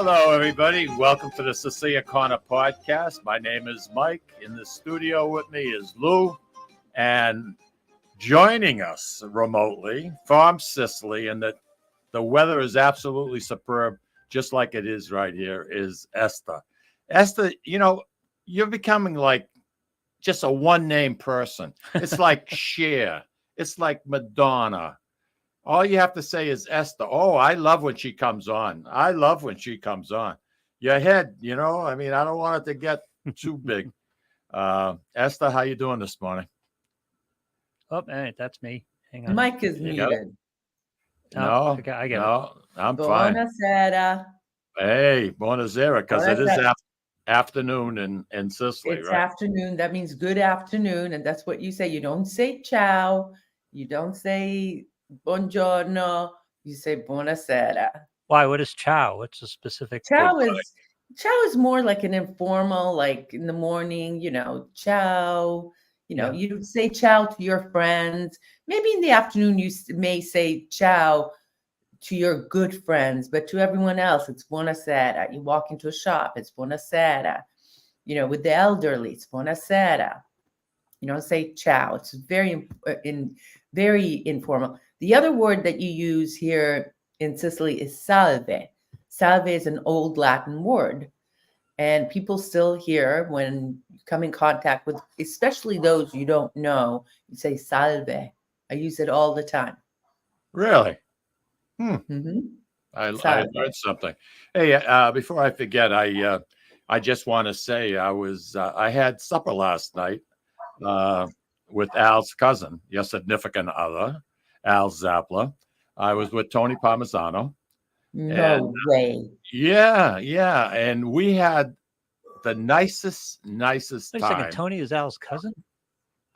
Hello, everybody. Welcome to the Sicilian Corner podcast. My name is Mike. In the studio with me is Lou. And joining us remotely from Sicily, and the weather is absolutely superb, just like it is right here, is Eszter. Eszter, you're becoming like just a one-name person. It's like Cher. It's like Madonna. All you have to say is Eszter. Oh, I love when she comes on. I love when she comes on. Your head, I don't want it to get too big. Eszter, how you doing this morning? Oh, hey, that's me. Hang on. Mike is muted. No, I get no, I'm fine. Buonasera. Hey, buonasera, because it is Buonasera. afternoon in Sicily, It's right? afternoon. That means good afternoon. And that's what you say. You don't say ciao. You don't say buongiorno. You say buonasera. Why? What is chow? What's the specific? Ciao is more like an informal, like in the morning, ciao. Yeah. You say ciao to your friends. Maybe in the afternoon, you may say ciao to your good friends, but to everyone else, it's buonasera. You walk into a shop, it's buonasera. With the elderly, it's buonasera. You don't say ciao. It's very informal. The other word that you use here in Sicily is salve. Salve is an old Latin word, and people still here, when you come in contact with, especially those you don't know, you say salve. I use it all the time. Really? Mm-hmm. I learned something. Hey, before I forget, I just want to say I had supper last night with Al's cousin, your significant other, Al Zappler. I was with Tony Parmesano. No way. Yeah, and we had the nicest Wait a time. second. Tony is Al's cousin?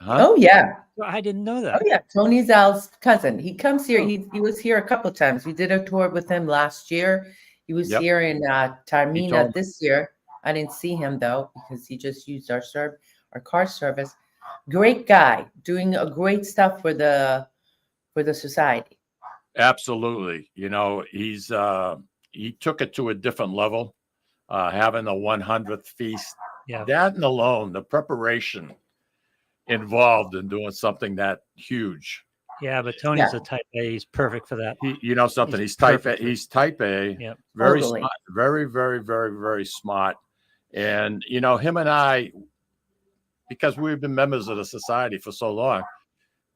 Huh? Oh yeah. Well, I didn't know that. Oh yeah. Tony's Al's cousin. He comes here. He was here a couple of times. We did a tour with him last year. He was here in Taormina this year. I didn't see him though, because he just used our car service. Great guy, doing a great stuff for the society. Absolutely. He took it to a different level, having the 100th feast. Yeah. That and alone, the preparation involved in doing something that huge. Yeah, but Tony's a type A. He's perfect for that. He's type A. He's type A. Yeah. Very Totally. smart, very, very, very, very smart. And him and I, because we've been members of the society for so long,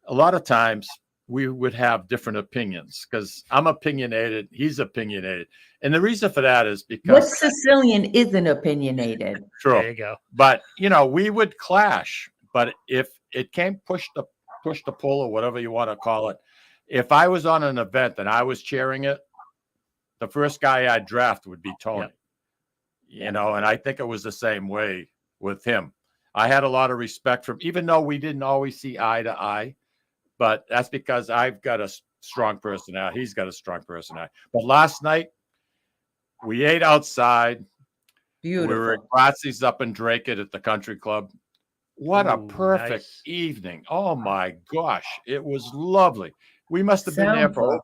a lot of times we would have different opinions, because I'm opinionated, he's opinionated. And the reason for that is because What Sicilian isn't opinionated? True. There you go. But we would clash. But if it came push to pull, or whatever you want to call it, if I was on an event and I was cheering it, the first guy I'd draft would be Tony. Yep. And I think it was the same way with him. I had a lot of respect for him, even though we didn't always see eye to eye. But that's because I've got a strong personality. He's got a strong personality. But last night, we ate outside. Beautiful. We were at Grazzi's up in Drake at the country club. What a perfect evening. Oh, my gosh. It was lovely. We must have been there for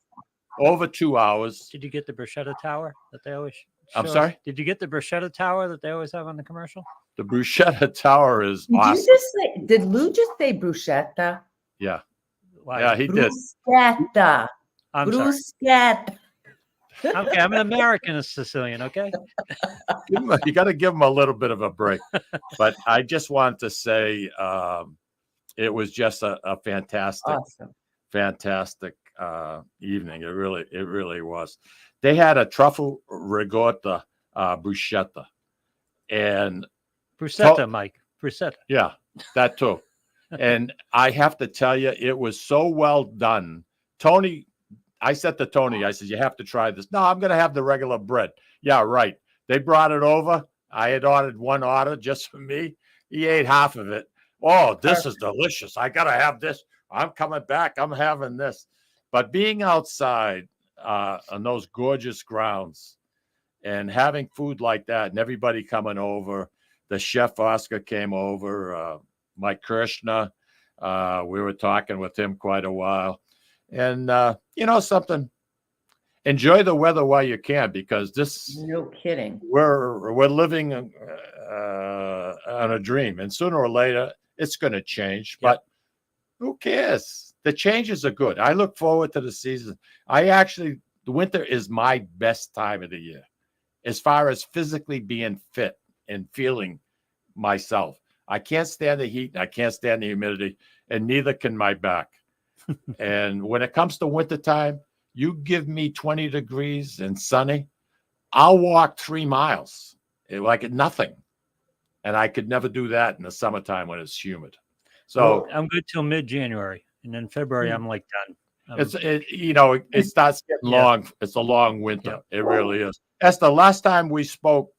over 2 hours. Did you get the bruschetta tower that they always show? I'm sorry? Did you get the bruschetta tower that they always have on the commercial? The bruschetta tower is awesome. Did Lou just say bruschetta? Yeah. Why? Yeah, he did. Bruschetta. I'm sorry. Bruschetta. Okay, I'm an American, a Sicilian, okay? You got to give him a little bit of a break. But I just wanted to say it was just a fantastic, fantastic evening. It really was. They had a truffle ricotta bruschetta. And Bruschetta, Mike. Bruschetta. Yeah, that too. And I have to tell you, it was so well done. Tony, I said to Tony, I said, you have to try this. No, I'm going to have the regular bread. Yeah, right. They brought it over. I had ordered one order just for me. He ate half of it. Oh, this is delicious. I got to have this. I'm coming back. I'm having this. But being outside on those gorgeous grounds and having food like that and everybody coming over, the chef Oscar came over, Mike Kirshner. We were talking with him quite a while. And, something, enjoy the weather while you can, because this No kidding. we're living on a dream, and sooner or later it's going to change. But who cares? The changes are good. I look forward to the season. The winter is my best time of the year, as far as physically being fit and feeling myself. I can't stand the heat. I can't stand the humidity, and neither can my back. And when it comes to wintertime, you give me 20 degrees and sunny, I'll walk 3 miles like nothing. And I could never do that in the summertime when it's humid. So I'm good till mid-January, and then February I'm like done. it starts getting long. It's a long winter. It really is. Eszter, last time we spoke,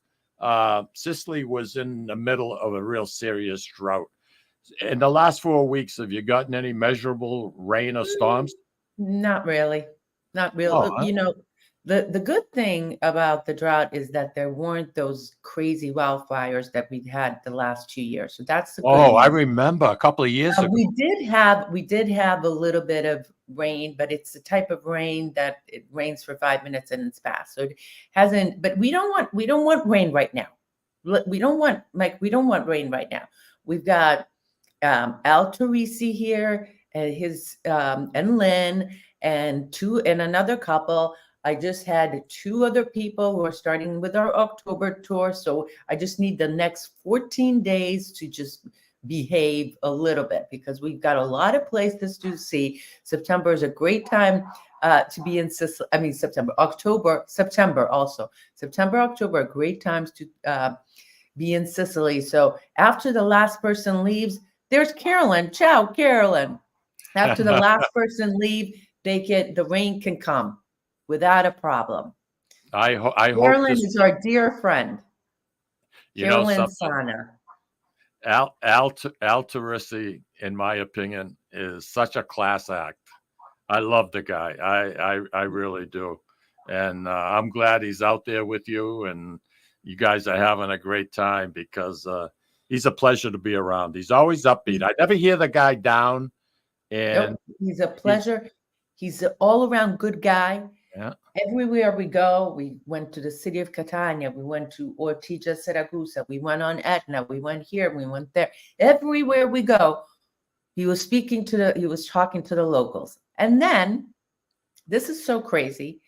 Sicily was in the middle of a real serious drought. In the last 4 weeks, have you gotten any measurable rain or storms? Not really. Not really. Oh, The good thing about the drought is that there weren't those crazy wildfires that we've had the last 2 years. So that's the good I news. remember a couple of years ago. We did have a little bit of rain, but it's the type of rain that it rains for 5 minutes and it's past. So it hasn't. But we don't want rain right now. We don't want rain right now. We've got Al Teresi here and his and Lynn and another couple. I just had 2 other people who are starting with our October tour. So I just need the next 14 days to just behave a little bit, because we've got a lot of places to see. September is a great time to be in Sicily. I mean, September, October, October, great times to be in Sicily. So after the last person leaves, there's Carolyn. Ciao, Carolyn. After the last person leave, the rain can come without a problem. I hope Carolyn is our dear friend. Carolyn Sana. Al Teresi, in my opinion, is such a class act. I love the guy. I really do. And I'm glad he's out there with you, and you guys are having a great time, because he's a pleasure to be around. He's always upbeat. I never hear the guy down. And nope, he's a pleasure. He's an all-around good guy. Yeah. Everywhere we go, we went to the city of Catania, we went to Ortigia Siragusa, we went on Etna, we went here, we went there. Everywhere we go, he was talking to the locals. And then, this is so crazy.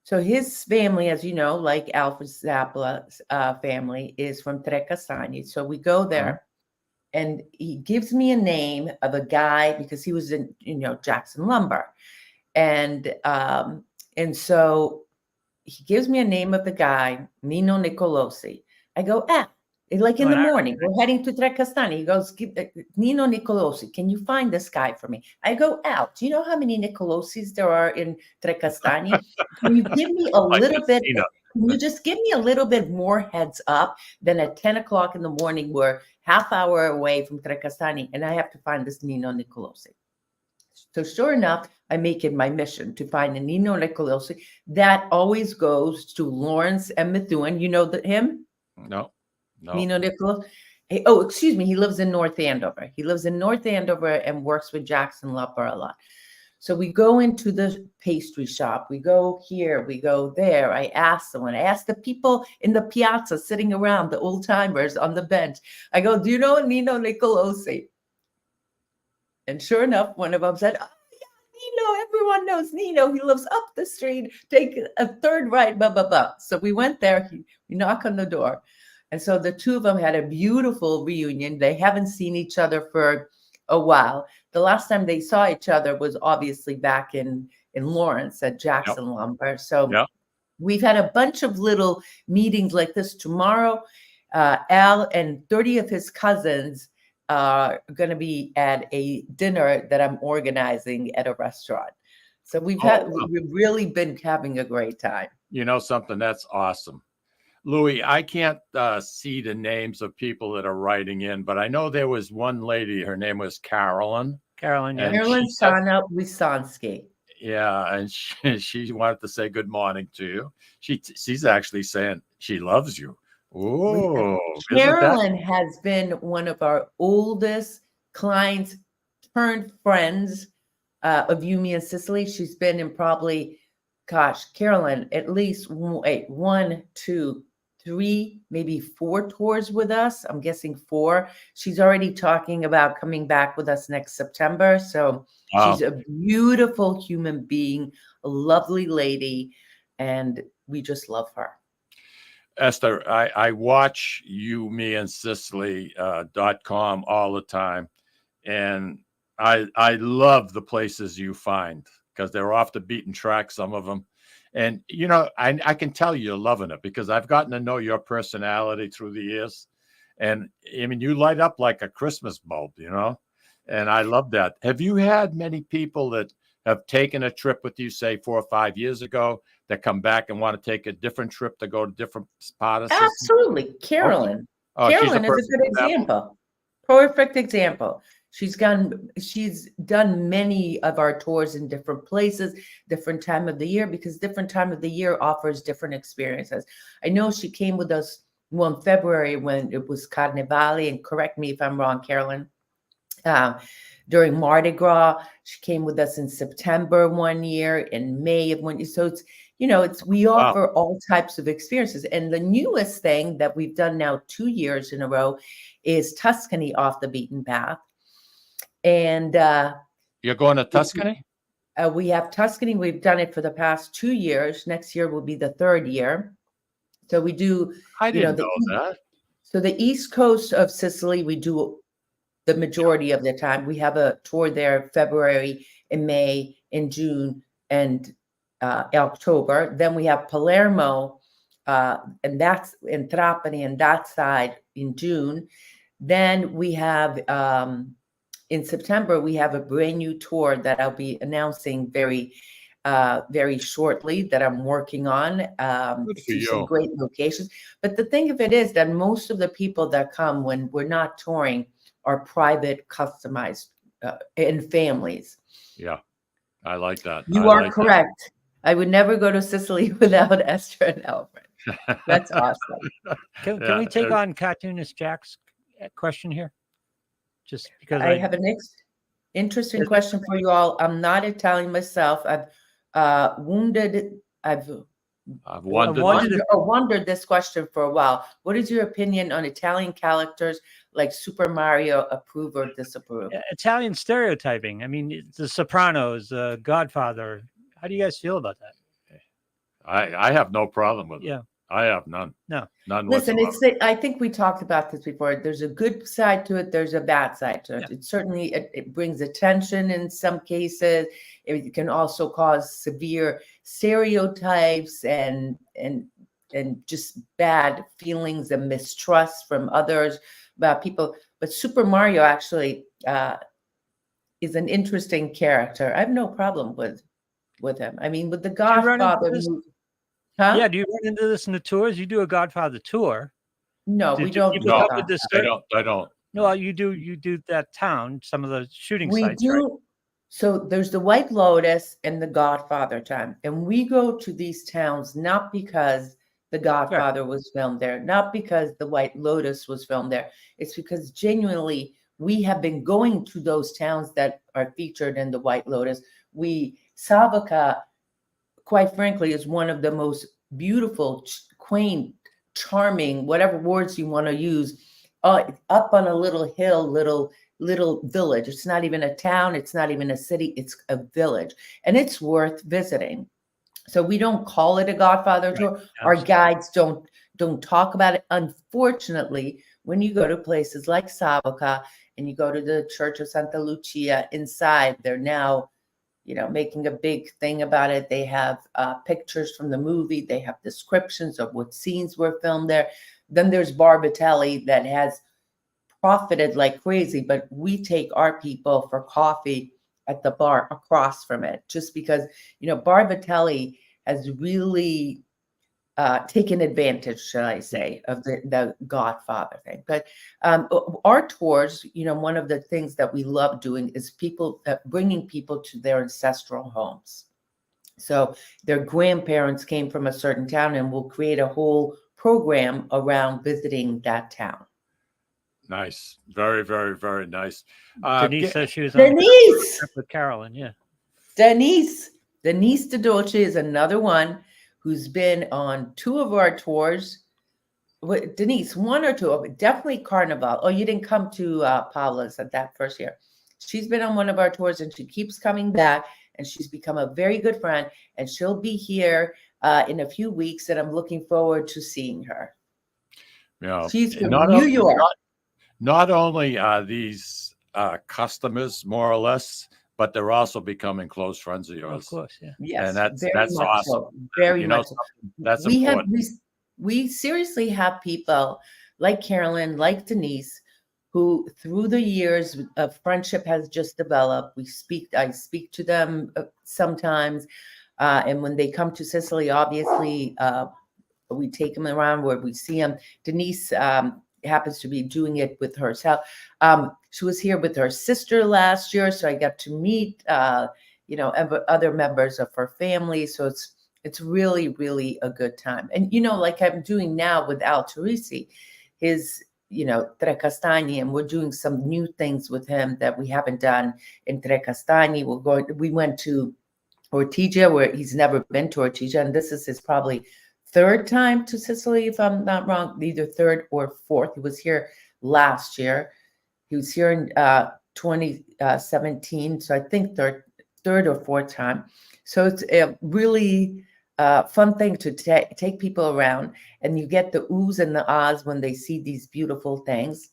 So his family, as you know, like Alfred Zappa's family, is from Tre Castagni. So we go there, and he gives me a name of a guy, because he was in, Jackson Lumber. And so he gives me a name of the guy, Nino Nicolosi. I go, like in the morning, we're heading to Tre Castagni. He goes, Nino Nicolosi, can you find this guy for me? I go, Al, do you know how many Nicolosis there are in Tre Castagni? Can you give me a little bit? Can you just give me a little bit more heads up than at 10 o'clock in the morning? We're half hour away from Tre Castagni, and I have to find this Nino Nicolosi. So sure enough, I make it my mission to find a Nino Nicolosi. That always goes to Lawrence and Methuen. You know him? No. Nino Nicolosi. Oh, excuse me. He lives in North Andover. He lives in North Andover and works with Jackson Lumber a lot. So we go into the pastry shop. We go here. We go there. I ask the people in the piazza sitting around, the old timers on the bench. I go, do you know Nino Nicolosi? And sure enough, one of them said, oh, yeah, Nino, everyone knows Nino. He lives up the street. Take a third right, blah, blah, blah. So we went there. We knock on the door. And so the 2 of them had a beautiful reunion. They haven't seen each other for a while. The last time they saw each other was obviously back in Lawrence at Jackson Lumber. So we've had a bunch of little meetings like this. Tomorrow, Al and 30 of his cousins are going to be at a dinner that I'm organizing at a restaurant. So we've really been having a great time. You know something? That's awesome. Louis, I can't see the names of people that are writing in, but I know there was one lady, her name was Carolyn. Carolyn Sana Wisanski. Yeah, and she wanted to say good morning to you. She's actually saying she loves you. Oh, Carolyn has been one of our oldest clients turned friends of You, Me, and Sicily. She's been in probably, gosh, Carolyn, at least one, two, three, maybe 4 tours with us. I'm guessing 4. She's already talking about coming back with us next September. So Wow. she's a beautiful human being, a lovely lady, and we just love her. Eszter, I watch you, me, and Sicily.com all the time, and I love the places you find because they're off the beaten track, some of them. And, you know, I can tell you're loving it because I've gotten to know your personality through the years. And I mean, you light up like a Christmas bulb, you know, and I love that. Have you had many people that have taken a trip with you, say 4 or 5 years ago, that come back and want to take a different trip to go to different part of Sicily? Absolutely. Carolyn. Okay. Oh, Carolyn is a good example. Perfect example. She's done many of our tours in different places, different time of the year, because different time of the year offers different experiences. I know she came with us one February when it was Carnevale, and correct me if I'm wrong, Carolyn. During Mardi Gras, she came with us in September one year, in May of one year. So it's, you know, we offer all types of experiences. And the newest thing that we've done now 2 years in a row is Tuscany off the beaten path. And you're going to Tuscany? We have Tuscany. We've done it for the past 2 years. Next year will be the 3rd year. So we do. I didn't know that. So the east coast of Sicily, we do the majority of the time. We have a tour there February, in May, in June, and October. Then we have Palermo, and that's in Trapani and that side in June. Then we have in September, we have a brand new tour that I'll be announcing very shortly that I'm working on to some great locations. But the thing of it is that most of the people that come when we're not touring are private, customized, and families. Yeah, I like that. You are correct. I would never go to Sicily without Eszter and Alfred. That's awesome. Can we take on Cartoonist Jack's question here? Just because I have a next interesting question for you all. I'm not Italian myself. I've wondered this question for a while. What is your opinion on Italian characters like Super Mario? Approve or disapprove? Italian stereotyping. I mean, The Sopranos, Godfather. How do you guys feel about that? I have no problem with it. Yeah. I have none. No. None Listen, whatsoever. I think we talked about this before. There's a good side to it. There's a bad side to it. Yeah. It certainly it brings attention in some cases. It can also cause severe stereotypes and just bad feelings and mistrust from others about people. But Super Mario actually is an interesting character. I have no problem with him. I mean, with the Godfather movie. Huh? Yeah, do you run into this in the tours? You do a Godfather tour. No, we don't. No, I don't. No, you do that town, some of the shooting sites, do. Right? So there's the White Lotus and the Godfather town. And we go to these towns not because the Godfather was filmed there, not because the White Lotus was filmed there. It's because genuinely we have been going to those towns that are featured in the White Lotus. Savoca, quite frankly, is one of the most beautiful, quaint, charming, whatever words you want to use, up on a little hill, little village. It's not even a town. It's not even a city. It's a village, and it's worth visiting. So we don't call it a Godfather tour. Our guides don't talk about it. Unfortunately, when you go to places like Savoca and you go to the Church of Santa Lucia, inside they're now, making a big thing about it. They have pictures from the movie. They have descriptions of what scenes were filmed there. Then there's Barbatelli that has profited like crazy, but we take our people for coffee at the bar across from it, just because, Barbatelli has really taken advantage, shall I say, of the Godfather thing. But our tours, one of the things that we love doing is bringing people to their ancestral homes. So their grandparents came from a certain town, and we'll create a whole program around visiting that town. Nice. Very, very, very nice. Denise says she was Denise with Carolyn. Yeah. Denise. Denise De Dolce is another one who's been on 2 of our tours. Denise, 1 or 2 of it, definitely Carnival. Oh, you didn't come to Paula's at that first year. She's been on one of our tours and she keeps coming back, and she's become a very good friend, and she'll be here in a few weeks, and I'm looking forward to seeing her. Yeah. She's from New York. Not only are these customers, more or less, but they're also becoming close friends of yours. Of course, yeah. Yes, And that's much awesome. so. Very much so. That's We important. we seriously have people like Carolyn, like Denise, who through the years of friendship has just developed. I speak to them sometimes, and when they come to Sicily, obviously we take them around where we see them. Denise happens to be doing it with herself. She was here with her sister last year, so I got to meet other members of her family. So it's really, really a good time. And like I'm doing now with Al Teresi, his Tre Castagni, and we're doing some new things with him that we haven't done in Tre Castagni. We went to Ortigia, where he's never been to Ortigia, and this is his probably 3rd time to Sicily, if I'm not wrong, either 3rd or 4th. He was here last year. He was here in 2017, so I think third or 4th time. So it's a really fun thing to take people around, and you get the oohs and the ahs when they see these beautiful things.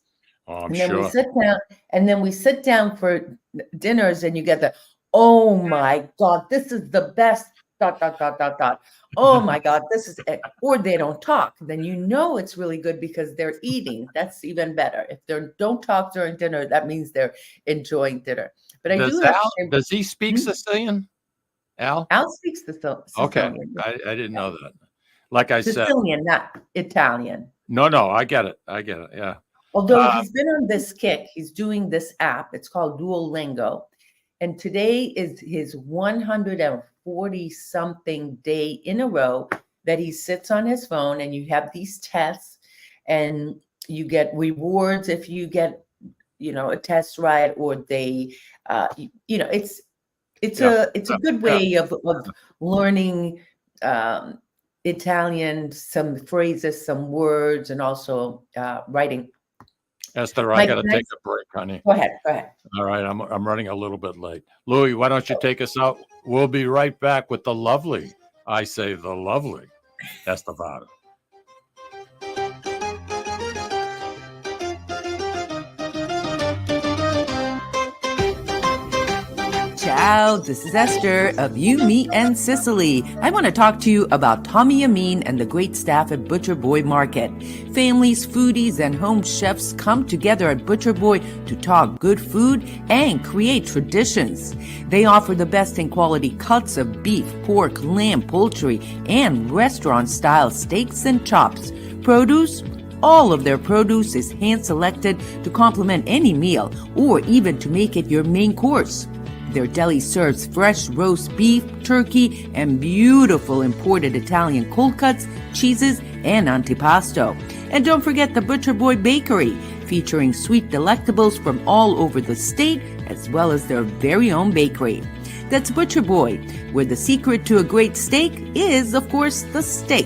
Oh, and then we sit down for dinners, and you get the, oh my God, this is the best. ... Oh my God, this is it. Or they don't talk. Then it's really good because they're eating. That's even better. If they don't talk during dinner, that means they're enjoying dinner. But does he speak Sicilian? Al speaks the Sicilian. Okay, I didn't know that. Like I said, Sicilian, not Italian. No, I get it. Yeah. Although he's been on this kick, he's doing this app. It's called Duolingo. And today is his 140-something day in a row that he sits on his phone, and you have these tests, and you get rewards if you get, a test right, or they, it's a good way of learning Italian, some phrases, some words, and also writing. Esther, I got to take a break, honey. Go ahead. All right, I'm running a little bit late. Louis, why don't you take us out? We'll be right back with the lovely Eszter Vajda. Ciao, this is Eszter of You, Me, and Sicily. I want to talk to you about Tommy Amin and the great staff at Butcher Boy Market. Families, foodies, and home chefs come together at Butcher Boy to talk good food and create traditions. They offer the best in quality cuts of beef, pork, lamb, poultry, and restaurant-style steaks and chops. Produce? All of their produce is hand-selected to complement any meal or even to make it your main course. Their deli serves fresh roast beef, turkey, and beautiful imported Italian cold cuts, cheeses, and antipasto. And don't forget the Butcher Boy Bakery, featuring sweet delectables from all over the state, as well as their very own bakery. That's Butcher Boy, where the secret to a great steak is, of course, the steak.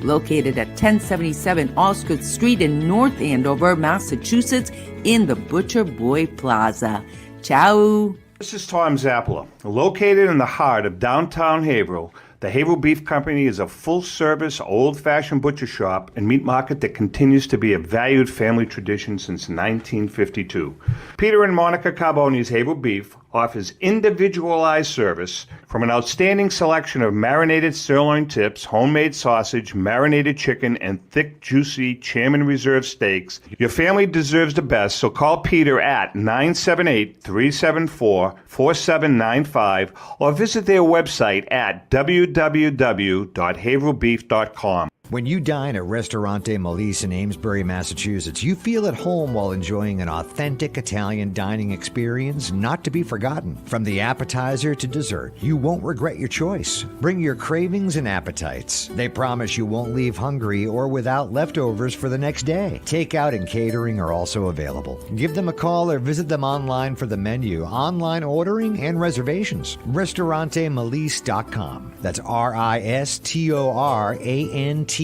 Located at 1077 Osgood Street in North Andover, Massachusetts, in the Butcher Boy Plaza. Ciao! This is Tom Zappala. Located in the heart of downtown Haverhill, the Haverhill Beef Company is a full-service, old-fashioned butcher shop and meat market that continues to be a valued family tradition since 1952. Peter and Monica Carboni's Haverhill Beef offers individualized service from an outstanding selection of marinated sirloin tips, homemade sausage, marinated chicken, and thick, juicy Chairman Reserve steaks. Your family deserves the best, so call Peter at 978-374-4795 or visit their website at www.haverhillbeef.com. When you dine at Ristorante Melisse in Amesbury, Massachusetts, you feel at home while enjoying an authentic Italian dining experience not to be forgotten. From the appetizer to dessert, you won't regret your choice. Bring your cravings and appetites. They promise you won't leave hungry or without leftovers for the next day. Takeout and catering are also available. Give them a call or visit them online for the menu, online ordering, and reservations. RistoranteMelisse.com. That's RistoranteMolise.com.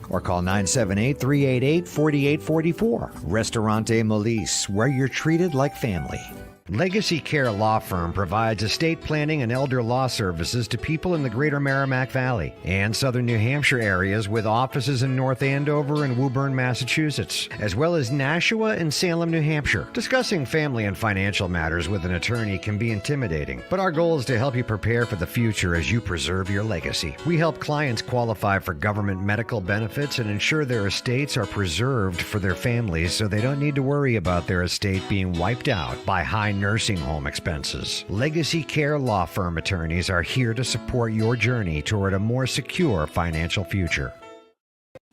Or call 978-388-4844. Ristorante Melisse, where you're treated like family. Legacy Care Law Firm provides estate planning and elder law services to people in the greater Merrimack Valley and southern New Hampshire areas, with offices in North Andover and Woburn, Massachusetts, as well as Nashua and Salem, New Hampshire. Discussing family and financial matters with an attorney can be intimidating, but our goal is to help you prepare for the future as you preserve your legacy. We help clients qualify for government medical benefits and ensure their estates are preserved for their families so they don't need to worry about their estate being wiped out by high nursing home expenses. Legacy Care Law Firm attorneys are here to support your journey toward a more secure financial future.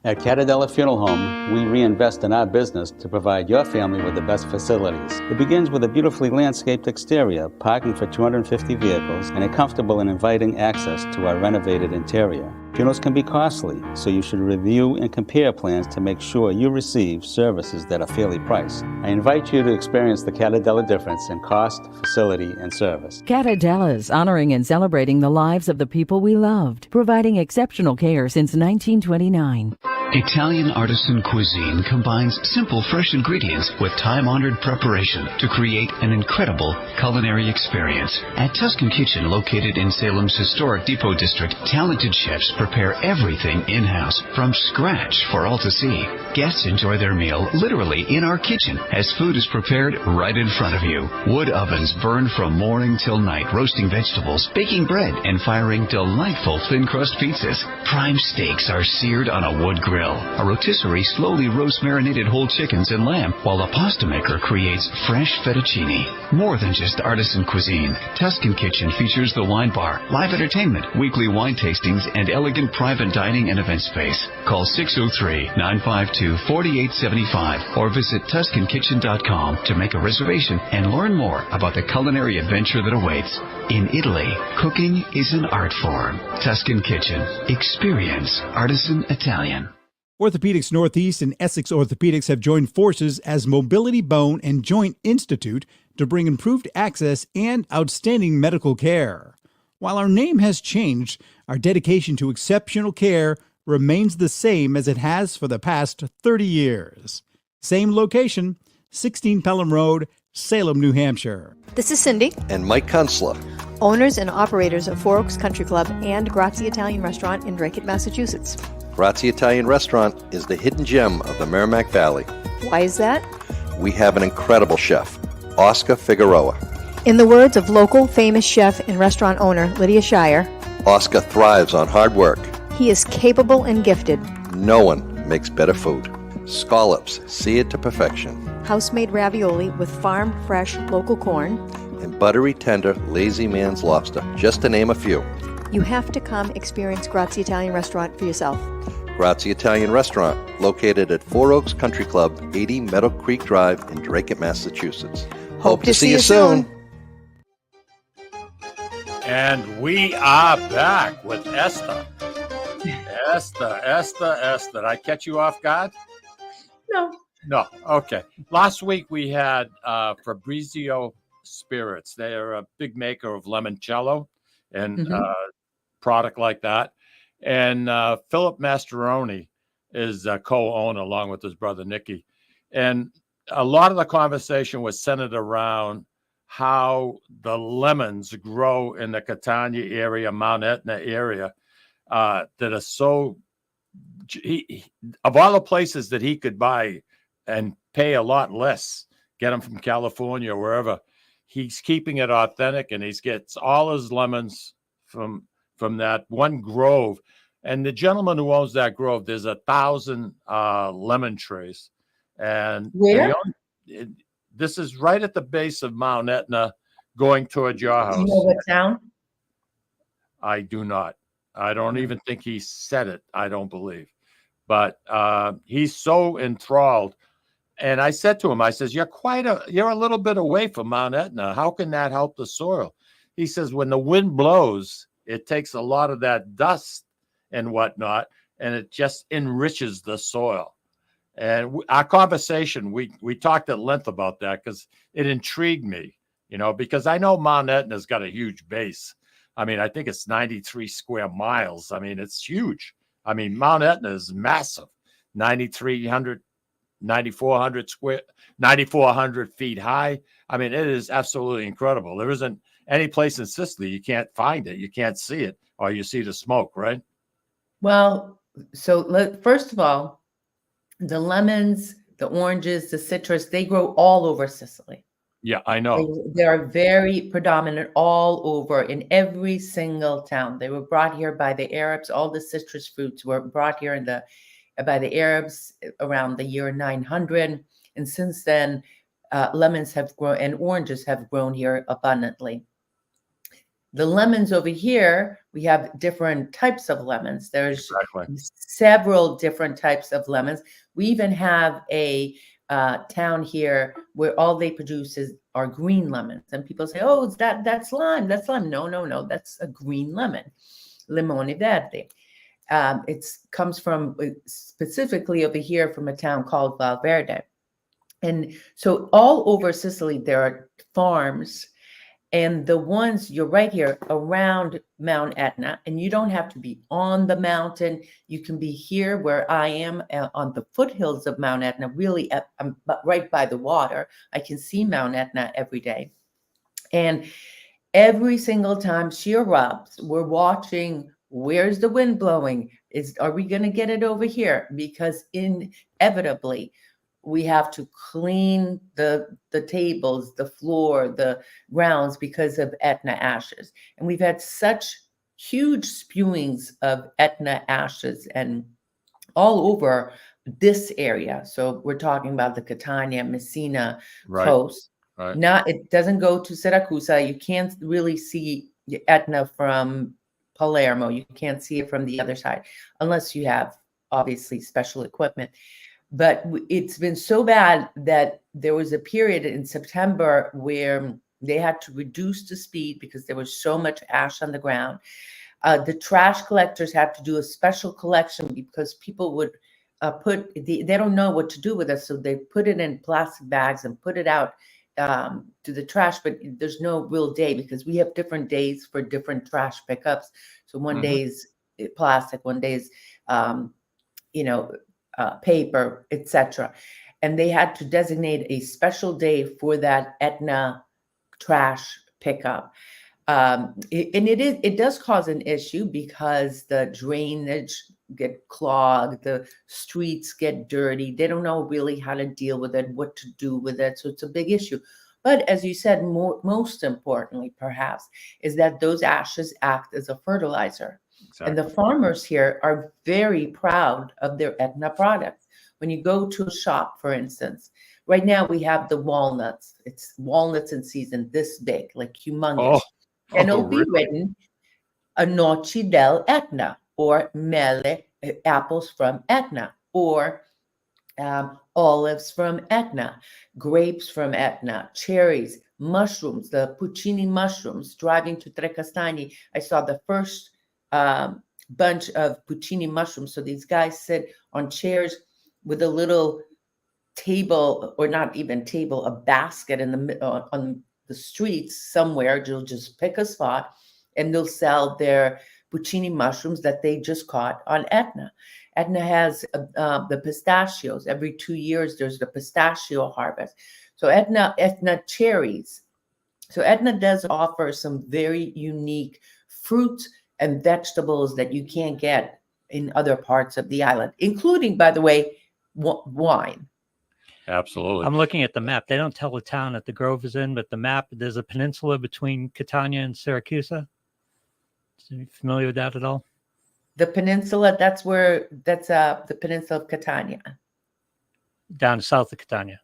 At Catadella Funeral Home, we reinvest in our business to provide your family with the best facilities. It begins with a beautifully landscaped exterior, parking for 250 vehicles, and a comfortable and inviting access to our renovated interior. Funerals can be costly, so you should review and compare plans to make sure you receive services that are fairly priced. I invite you to experience the Catadella difference in cost, facility, and service. Catadella's, honoring and celebrating the lives of the people we loved, providing exceptional care since 1929. Italian artisan cuisine combines simple, fresh ingredients with time-honored preparation to create an incredible culinary experience. At Tuscan Kitchen, located in Salem's historic Depot District, talented chefs prepare everything in-house from scratch for all to see. Guests enjoy their meal literally in our kitchen as food is prepared right in front of you. Wood ovens burn from morning till night, roasting vegetables, baking bread, and firing delightful thin-crust pizzas. Prime steaks are seared on a wood grill. A rotisserie slowly roasts marinated whole chickens and lamb, while a pasta maker creates fresh fettuccine. More than just artisan cuisine, Tuscan Kitchen features the wine bar, live entertainment, weekly wine tastings, and elegant private dining and event space. Call 603-952-4875 or visit TuscanKitchen.com to make a reservation and learn more about the culinary adventure that awaits. In Italy, cooking is an art form. Tuscan Kitchen. Experience artisan Italian. Orthopedics Northeast and Essex Orthopedics have joined forces as Mobility Bone and Joint Institute to bring improved access and outstanding medical care. While our name has changed, our dedication to exceptional care remains the same as it has for the past 30 years. Same location, 16 Pelham Road, Salem, New Hampshire. This is Cindy and Mike Kunstler, owners and operators of Four Oaks Country Club and Grazie Italian Restaurant in Drake, Massachusetts. Grazie Italian Restaurant is the hidden gem of the Merrimack Valley. Why is that? We have an incredible chef, Oscar Figueroa. In the words of local famous chef and restaurant owner Lydia Shire, Oscar thrives on hard work. He is capable and gifted. No one makes better food. Scallops seared to perfection. House-made ravioli with farm-fresh local corn. And buttery tender lazy man's lobster, just to name a few. You have to come experience Grazie Italian Restaurant for yourself. Grazie Italian Restaurant, located at Four Oaks Country Club, 80 Meadow Creek Drive in Drake, Massachusetts. Hope to see you soon. And we are back with Eszter. Eszter. Did I catch you off guard? No. Okay. Last week we had Fabrizio Spirits. They are a big maker of limoncello and product like that. And Philip Mastroianni is a co-owner along with his brother Nicky. And a lot of the conversation was centered around how the lemons grow in the Catania area, Mount Etna area, that are so, of all the places that he could buy and pay a lot less, get them from California or wherever, he's keeping it authentic, and he gets all his lemons from that one grove. And the gentleman who owns that grove, there's 1,000 lemon trees. And where? This is right at the base of Mount Etna, going towards your house. Do you know what town? I do not. I don't even think he said it. I don't believe. But he's so enthralled. And I said to him, I says, you're a little bit away from Mount Etna. How can that help the soil? He says, when the wind blows, it takes a lot of that dust and whatnot, and it just enriches the soil. And our conversation, we talked at length about that because it intrigued me, because I know Mount Etna's got a huge base. I mean, I think it's 93 square miles. I mean, it's huge. I mean, Mount Etna is massive, 9,400 feet high. I mean, it is absolutely incredible. There isn't any place in Sicily you can't find it. You can't see it, or you see the smoke, right? Well, so first of all, the lemons, the oranges, the citrus, they grow all over Sicily. Yeah, I know. They are very predominant all over in every single town. They were brought here by the Arabs. All the citrus fruits were brought here by the Arabs around the year 900. And since then, lemons have grown and oranges have grown here abundantly. The lemons over here, we have different types of lemons. There's several different types of lemons. We even have a town here where all they produce are green lemons. And people say, oh, that's lime. That's lime. No. That's a green lemon. Limone verde. It comes from specifically over here from a town called Valverde. And so all over Sicily, there are farms. And the ones you're right here around Mount Etna, and you don't have to be on the mountain. You can be here where I am on the foothills of Mount Etna, really I'm right by the water. I can see Mount Etna every day. And every single time she erupts, we're watching, where's the wind blowing? Are we going to get it over here? Because inevitably, we have to clean the tables, the floor, the grounds because of Etna ashes. And we've had such huge spewings of Etna ashes and all over this area. So we're talking about the Catania, Messina coast. Right. It doesn't go to Siracusa. You can't really see Etna from Palermo. You can't see it from the other side unless you have obviously special equipment. But it's been so bad that there was a period in September where they had to reduce the speed because there was so much ash on the ground. The trash collectors had to do a special collection because people would they don't know what to do with it. So they put it in plastic bags and put it out to the trash. But there's no real day because we have different days for different trash pickups. So one day is plastic, one day is, paper, etc. And they had to designate a special day for that Etna trash pickup. It does cause an issue because the drainage get clogged, the streets get dirty. They don't know really how to deal with it, what to do with it. So it's a big issue. But as you said, most importantly, perhaps, is that those ashes act as a fertilizer. Exactly. And the farmers here are very proud of their Etna products. When you go to a shop, for instance, right now we have the walnuts. It's walnuts in season this big, like humongous. And it'll be written Noci del Etna, or mele, apples from Etna, or olives from Etna, grapes from Etna, cherries, mushrooms, the Puccini mushrooms. Driving to Tre Castagni, I saw the first bunch of Puccini mushrooms. So these guys sit on chairs with a little table, or not even table, a basket in the on the streets somewhere. They'll just pick a spot and they'll sell their Puccini mushrooms that they just caught on Etna. Etna has the pistachios. Every 2 years, there's the pistachio harvest. So Etna cherries. So Etna does offer some very unique fruits and vegetables that you can't get in other parts of the island, including, by the way, wine. Absolutely. I'm looking at the map. They don't tell the town that the Grove is in, but the map, there's a peninsula between Catania and Syracuse. Are you familiar with that at all? The peninsula, that's the peninsula of Catania. Down south of Catania.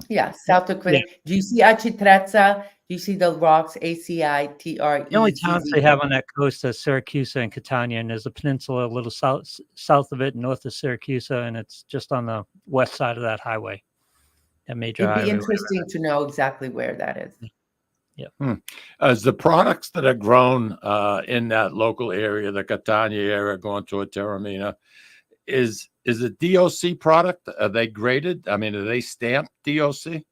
Yeah, South of Quincy. Do you see Acitrezza? Do you see the rocks? ACITREZZ? The only towns they have on that coast are Syracuse and Catania, and there's a peninsula a little south of it, north of Syracuse, and it's just on the west side of that highway, that major It'd be highway. interesting to know exactly where that is. Yeah. As the products that are grown in that local area, the Catania area, going toward Taormina, is it DOC product? Are they graded? I mean, are they stamped DOC?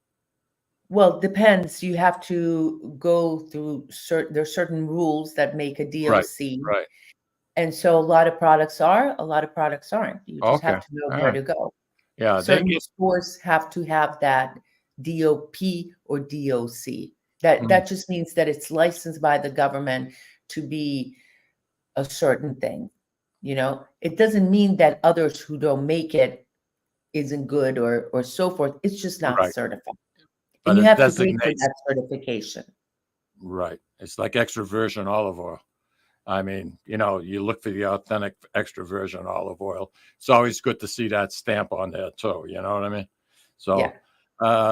Well, depends. You have to go through there's certain rules that make a DOC. Right. And so a lot of products are, a lot of products aren't. You just have to know where to go. Yeah, certain stores have to have that DOP or DOC. That just means that it's licensed by the government to be a certain thing. You know, it doesn't mean that others who don't make it isn't good or so forth. It's just not certified. But and you have to pay for designates that certification. Right. It's like extra virgin olive oil. I mean, you know, you look for the authentic extra virgin olive oil. It's always good to see that stamp on there too. You know what I mean? So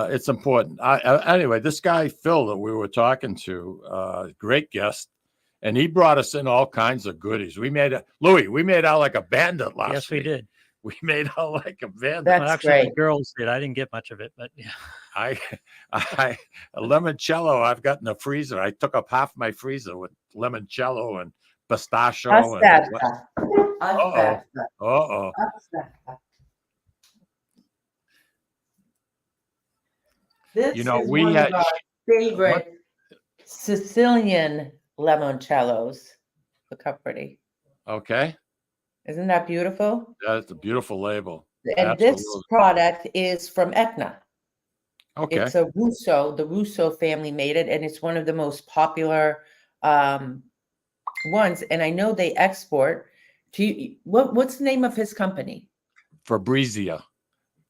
it's important. Anyway, this guy, Phil, that we were talking to, great guest, and he brought us in all kinds of goodies. We made out like a bandit last week. Yes, we did. We made out like a bandit. That's Well, actually, great. the girls did. I didn't get much of it, but yeah. A limoncello I've got in the freezer. I took up half my freezer with limoncello and pistachio. Aspetta. Uh-oh. This You know, is we one had of our favorite Sicilian limoncellos. Look how pretty. Okay. Isn't that beautiful? That's a beautiful label. And this product is from Etna. Okay. It's a Russo. The Russo family made it, and it's one of the most popular ones. And I know they export to what's the name of his company? Fabrizia.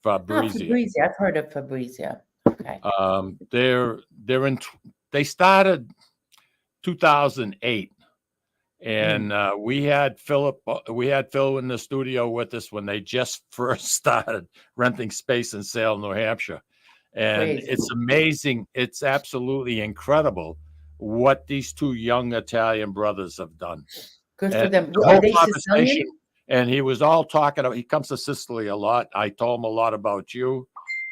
Fabrizia. I've heard of Fabrizia. Okay. They started 2008. And we had Phil in the studio with us when they just first started renting space in Salem, New Hampshire. And it's amazing. It's absolutely incredible what these two young Italian brothers have done. Good for them. The Are whole they conversation, Sicilian? and he was all talking about, he comes to Sicily a lot. I told him a lot about you.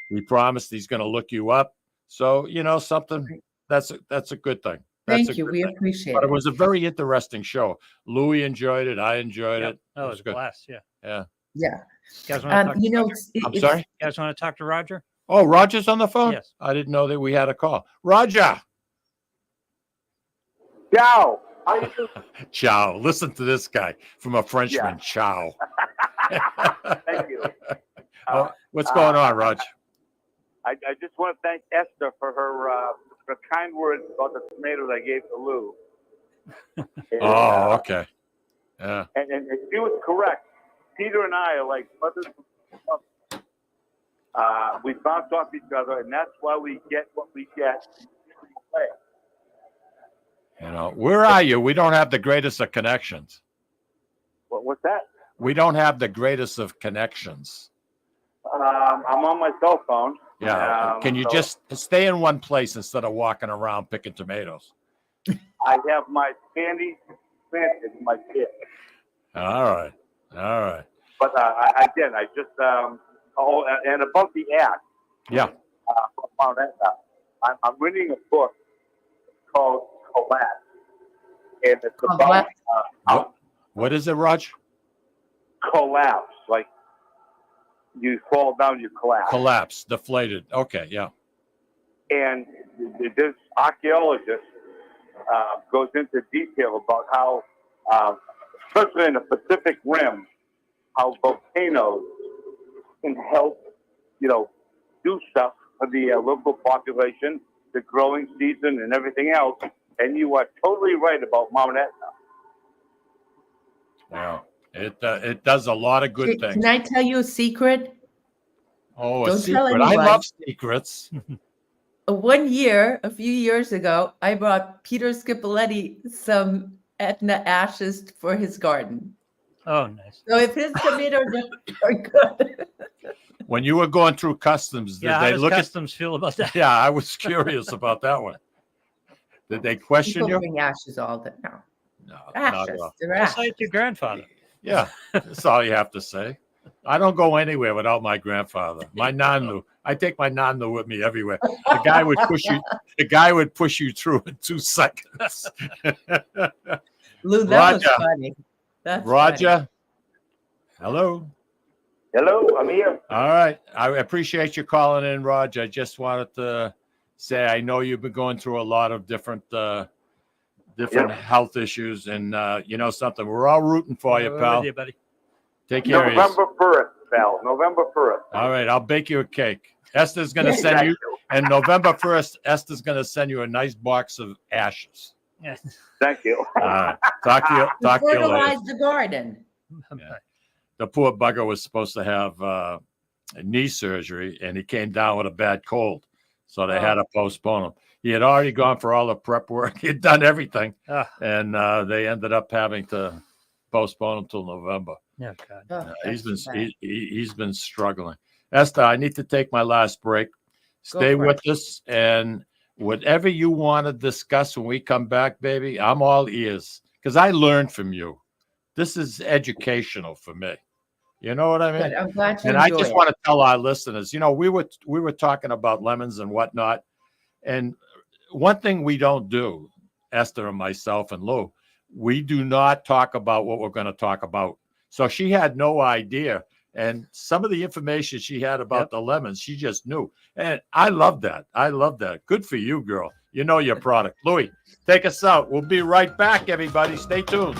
He promised he's going to look you up. So, you know, something that's a good thing. Thank you. We appreciate But it. it was a very interesting show. Louis enjoyed it. I enjoyed it. Oh, it was a good. blast. Yeah. Yeah. Yeah. You guys want to talk You know, I'm sorry? You guys want to talk to Roger? Oh, Roger's on the phone? Yes. I didn't know that we had a call. Roger. Ciao. Ciao. Listen to this guy from a Frenchman. Yeah. Ciao. Thank you. What's going on, Roger? I just want to thank Eszter for her kind words about the tomatoes I gave to Lou. And, okay. Yeah. And she was correct. Peter and I are like brothers. We bounce off each other, and that's why we get what we get. You know, where are you? We don't have the greatest of connections. What's that? We don't have the greatest of connections. I'm on my cell phone. Yeah. Can you just stay in one place instead of walking around picking tomatoes? I have my panties planted in my kit. All right. But I just and about the act. Yeah. I'm reading a book called Collapse, and it's about what is it, Raj? Collapse, like you fall down, you collapse. Collapse, deflated. Okay, yeah. And this archaeologist goes into detail about how, especially in the Pacific Rim, how volcanoes can help, do stuff for the local population, the growing season, and everything else. And you are totally right about Mount Etna. Yeah, it does a lot of good things. Can I tell you a secret? Oh, Don't a secret! tell I love secrets. One year, a few years ago, I brought Peter Scipoletti some Etna ashes for his garden. Oh, nice. So if his tomatoes are good. When you were going through customs, did Yeah, they how does look customs feel about that? Yeah, I was curious about that one. Did they question People you? bring ashes all the time. No, not Ashes. at all. They're Just like ashes. your grandfather. Yeah, that's all you have to say. I don't go anywhere without my grandfather. My nanu. I take my nanu with me everywhere. The guy would push you. The guy would push you through in 2 seconds. Lou, that was funny. That's Roger. funny. Hello. Hello, I'm here. All right. I appreciate you calling in, Roger. I just wanted to say I know you've been going through a lot of different health issues, and you know something. We're all rooting for you, We're pal. with you, buddy. Take care of yourself. November 1st, pal. November 1st. All right, I'll bake you a cake. Esther's going to send you, and November 1st, Esther's going to send you a nice box of ashes. Yeah. Thank you. All right. Talk to you later. Fertilize the garden. Yeah. The poor bugger was supposed to have a knee surgery, and he came down with a bad cold, so they had to postpone him. He had already gone for all the prep work. He had done everything, and they ended up having to postpone him till November. Yeah, God. He's been struggling. Esther, I need to take my last break. Stay with us, and whatever you want to discuss when we come back, baby, I'm all ears because I learned from you. This is educational for me. You know what I mean? Good. I'm glad you And I enjoy just it. want to tell our listeners, you know, we were talking about lemons and whatnot, and one thing we don't do, Esther and myself and Lou, we do not talk about what we're going to talk about. So she had no idea. And some of the information she had about the lemons, she just knew. And I love that. I love that. Good for you, girl. You know your product. Louis, take us out. We'll be right back, everybody. Stay tuned.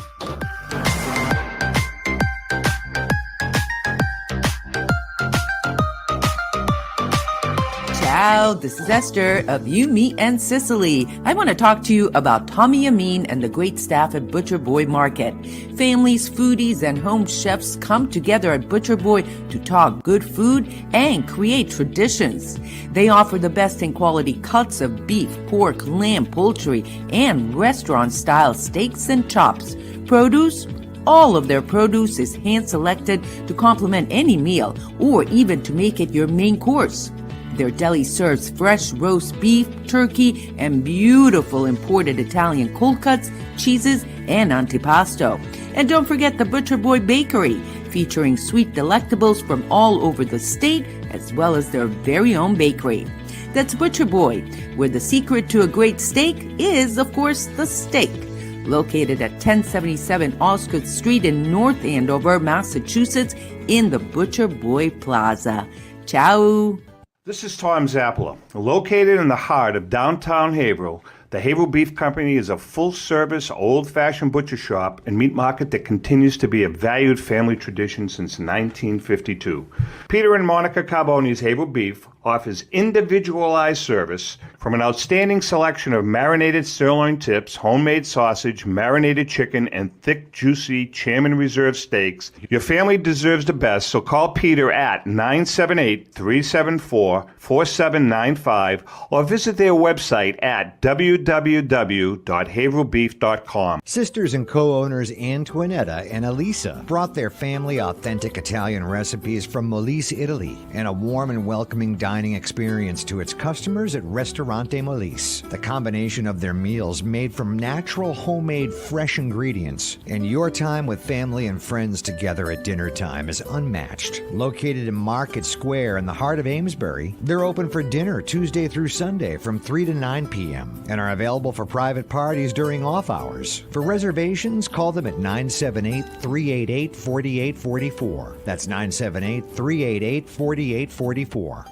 Ciao, this is Eszter of You, Me, and Sicily. I want to talk to you about Tommy Amin and the great staff at Butcher Boy Market. Families, foodies, and home chefs come together at Butcher Boy to talk good food and create traditions. They offer the best in quality cuts of beef, pork, lamb, poultry, and restaurant-style steaks and chops. Produce? All of their produce is hand-selected to complement any meal or even to make it your main course. Their deli serves fresh roast beef, turkey, and beautiful imported Italian cold cuts, cheeses, and antipasto. And don't forget the Butcher Boy Bakery, featuring sweet delectables from all over the state, as well as their very own bakery. That's Butcher Boy, where the secret to a great steak is, of course, the steak. Located at 1077 Osgood Street in North Andover, Massachusetts, in the Butcher Boy Plaza. Ciao! This is Tom Zappala. Located in the heart of downtown Haverhill, the Haverhill Beef Company is a full-service, old-fashioned butcher shop and meat market that continues to be a valued family tradition since 1952. Peter and Monica Carboni's Haverhill Beef offers individualized service from an outstanding selection of marinated sirloin tips, homemade sausage, marinated chicken, and thick, juicy Chairman Reserve steaks. Your family deserves the best, so call Peter at 978-374-4795 or visit their website at www.haverhillbeef.com. Sisters and co-owners Antoinetta and Elisa brought their family authentic Italian recipes from Molise, Italy, and a warm and welcoming dining experience to its customers at Ristorante Molise. The combination of their meals made from natural, homemade, fresh ingredients, and your time with family and friends together at dinner time is unmatched. Located in Market Square in the heart of Amesbury, they're open for dinner Tuesday through Sunday from 3 to 9 p.m. and are available for private parties during off hours. For reservations, call them at 978-388-4844. That's 978-388-4844.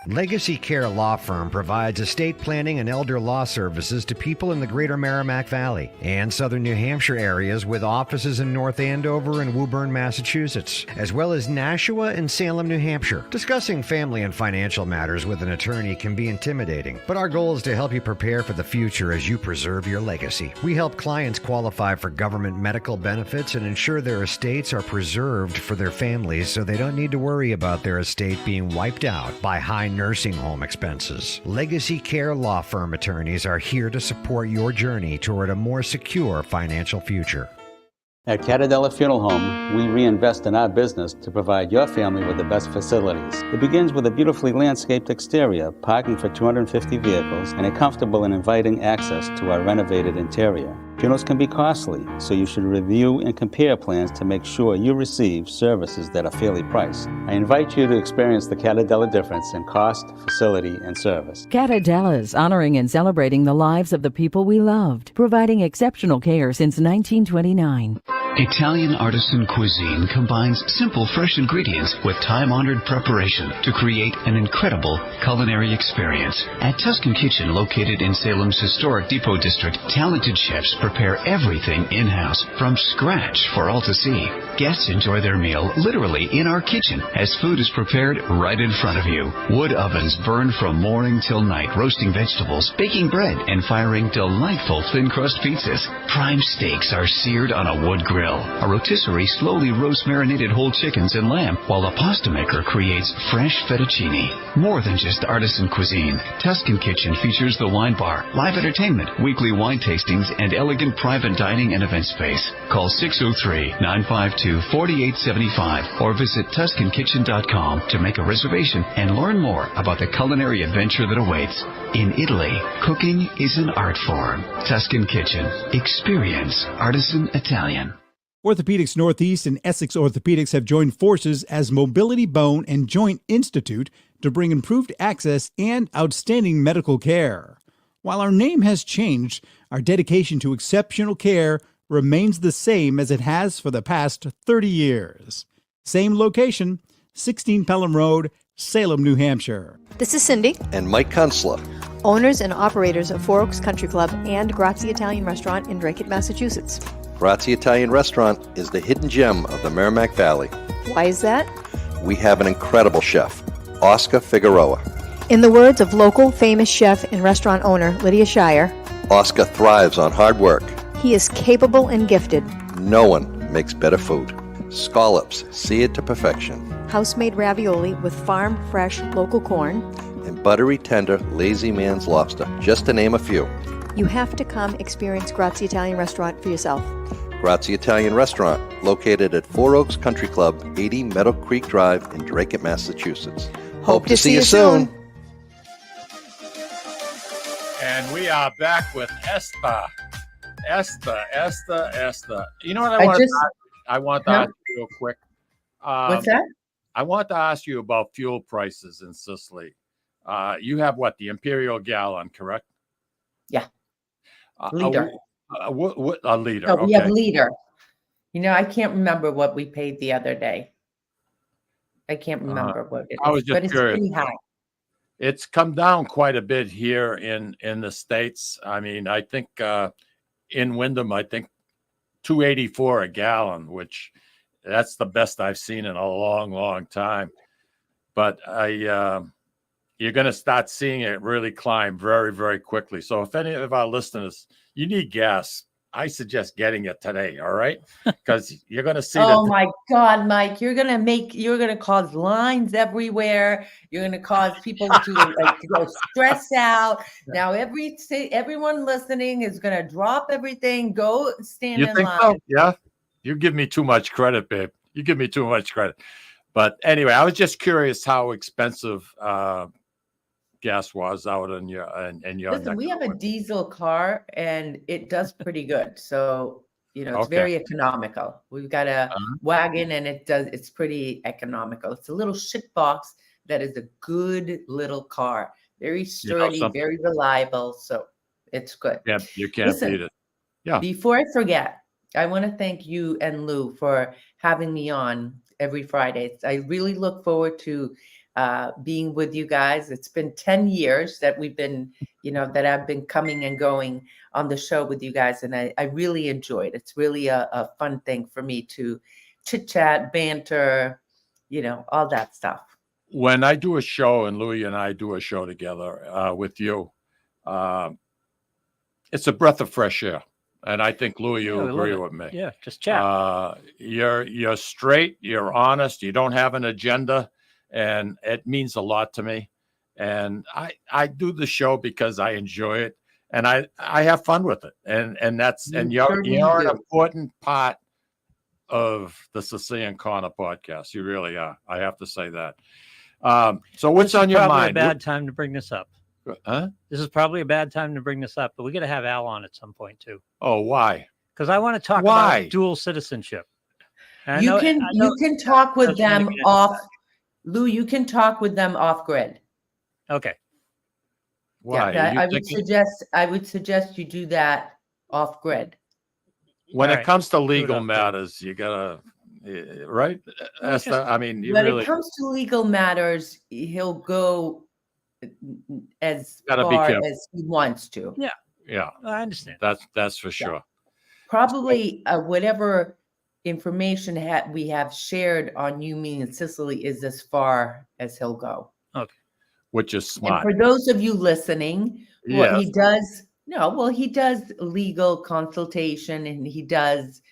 Legacy Care Law Firm provides estate planning and elder law services to people in the greater Merrimack Valley and southern New Hampshire areas with offices in North Andover and Woburn, Massachusetts, as well as Nashua and Salem, New Hampshire. Discussing family and financial matters with an attorney can be intimidating, but our goal is to help you prepare for the future as you preserve your legacy. We help clients qualify for government medical benefits and ensure their estates are preserved for their families so they don't need to worry about their estate being wiped out by high nursing home expenses. Legacy Care Law Firm attorneys are here to support your journey toward a more secure financial future. At Catadella Funeral Home, we reinvest in our business to provide your family with the best facilities. It begins with a beautifully landscaped exterior, parking for 250 vehicles, and a comfortable and inviting access to our renovated interior. Funerals can be costly, so you should review and compare plans to make sure you receive services that are fairly priced. I invite you to experience the Catadella difference in cost, facility, and service. Catadella's honoring and celebrating the lives of the people we loved, providing exceptional care since 1929. Italian artisan cuisine combines simple, fresh ingredients with time-honored preparation to create an incredible culinary experience. At Tuscan Kitchen, located in Salem's historic Depot District, talented chefs prepare everything in-house from scratch for all to see. Guests enjoy their meal literally in our kitchen as food is prepared right in front of you. Wood ovens burn from morning till night, roasting vegetables, baking bread, and firing delightful thin-crust pizzas. Prime steaks are seared on a wood grill. A rotisserie slowly roasts marinated whole chickens and lamb, while a pasta maker creates fresh fettuccine. More than just artisan cuisine, Tuscan Kitchen features the wine bar, live entertainment, weekly wine tastings, and elegant private dining and event space. Call 603-952-4875 or visit TuscanKitchen.com to make a reservation and learn more about the culinary adventure that awaits. In Italy, cooking is an art form. Tuscan Kitchen. Experience artisan Italian. Orthopedics Northeast and Essex Orthopedics have joined forces as Mobility Bone and Joint Institute to bring improved access and outstanding medical care. While our name has changed, our dedication to exceptional care remains the same as it has for the past 30 years. Same location, 16 Pelham Road, Salem, New Hampshire. This is Cindy, And Mike Kunstler. owners and operators of Four Oaks Country Club and Grazie Italian Restaurant in Drake, Massachusetts. Grazie Italian Restaurant is the hidden gem of the Merrimack Valley. Why is that? We have an incredible chef, Oscar Figueroa. In the words of local famous chef and restaurant owner Lydia Shire, Oscar thrives on hard work. he is capable and gifted. No one makes better food. Scallops, seared to perfection. House-made ravioli with farm-fresh local corn. And buttery, tender, lazy man's lobster, just to name a few. You have to come experience Grazie Italian Restaurant for yourself. Grazie Italian Restaurant, located at Four Oaks Country Club, 80 Meadow Creek Drive in Drake, Massachusetts. Hope to see you soon. And we are back with Eszter. Eszter. You know what I want to ask you real quick? What's that? I want to ask you about fuel prices in Sicily. You have what, the Imperial gallon, correct? Yeah. Liter. What a liter? No, we okay. have liter. You know, I can't remember what we paid the other day. I can't remember what it is. I was just but it's curious. pretty high. It's come down quite a bit here in the States. I mean, I think in Wyndham, I think 284 a gallon, which that's the best I've seen in a long, long time. But you're going to start seeing it really climb very, very quickly. So if any of our listeners, you need gas, I suggest getting it today. All right. Because you're going to see Oh my God, Mike, you're going to cause lines everywhere. You're going to cause people to go stress out. Now, everyone listening is going to drop everything, go stand You in think line. so? Yeah. You give me too much credit, babe. You give me too much credit. But anyway, I was just curious how expensive gas was out in your Listen, we have a diesel car and it does pretty good. So, you know, it's very economical. We've got a wagon and it's pretty economical. It's a little shit box that is a good little car. Very sturdy, very reliable. So it's good. Yeah, you can't beat it. Yeah. Before I forget, I want to thank you and Lou for having me on every Friday. I really look forward to being with you guys. It's been 10 years that we've been, that I've been coming and going on the show with you guys. And I really enjoy it. It's really a fun thing for me to chit chat, banter, all that stuff. When I do a show and Louie and I do a show together with you, it's a breath of fresh air. And I think, Louie, you agree with me. Yeah, just chat. You're straight, you're honest, you don't have an agenda. And it means a lot to me. And I do the show because I enjoy it and I have fun with it. And you're an important part of the Sicilian Corner podcast. You really are. I have to say that. So what's on your Probably a mind? bad time to bring this up. Huh? This is probably a bad time to bring this up, but we got to have Al on at some point too. Oh, why? Because I want to talk Why? about dual citizenship. And I You know- can I know you can talk with that's gonna them get- off, Lou. You can talk with them off grid. Okay. Why? Yeah, You I would thinking- suggest you do that off grid. when All it right. comes to Do it legal up there. matters, you gotta, right? Esther, I mean, you When really it comes to legal matters, he'll go as Gotta be far careful. as he wants to. Yeah, yeah, I understand. that's for sure. Probably whatever information we have shared on you, me, and Sicily is as far as he'll go. Okay. Which is And smart. for those of you listening, what he Yes. does, he does legal consultation and he does,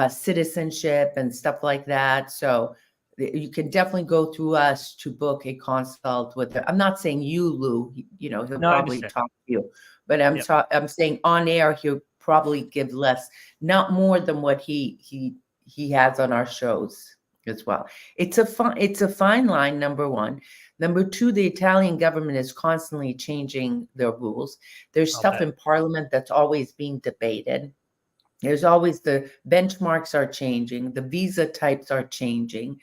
citizenship and stuff like that. So you can definitely go through us to book a consult with him. I'm not saying you, Lou, he'll No, I probably understand. talk to you, but I'm saying on air, he'll probably give less, not more than what he has on our shows as well. It's a fine line, number one. Number two, the Italian government is constantly changing their rules. There's stuff Okay. in Parliament that's always being debated. There's always the benchmarks are changing. The visa types are changing.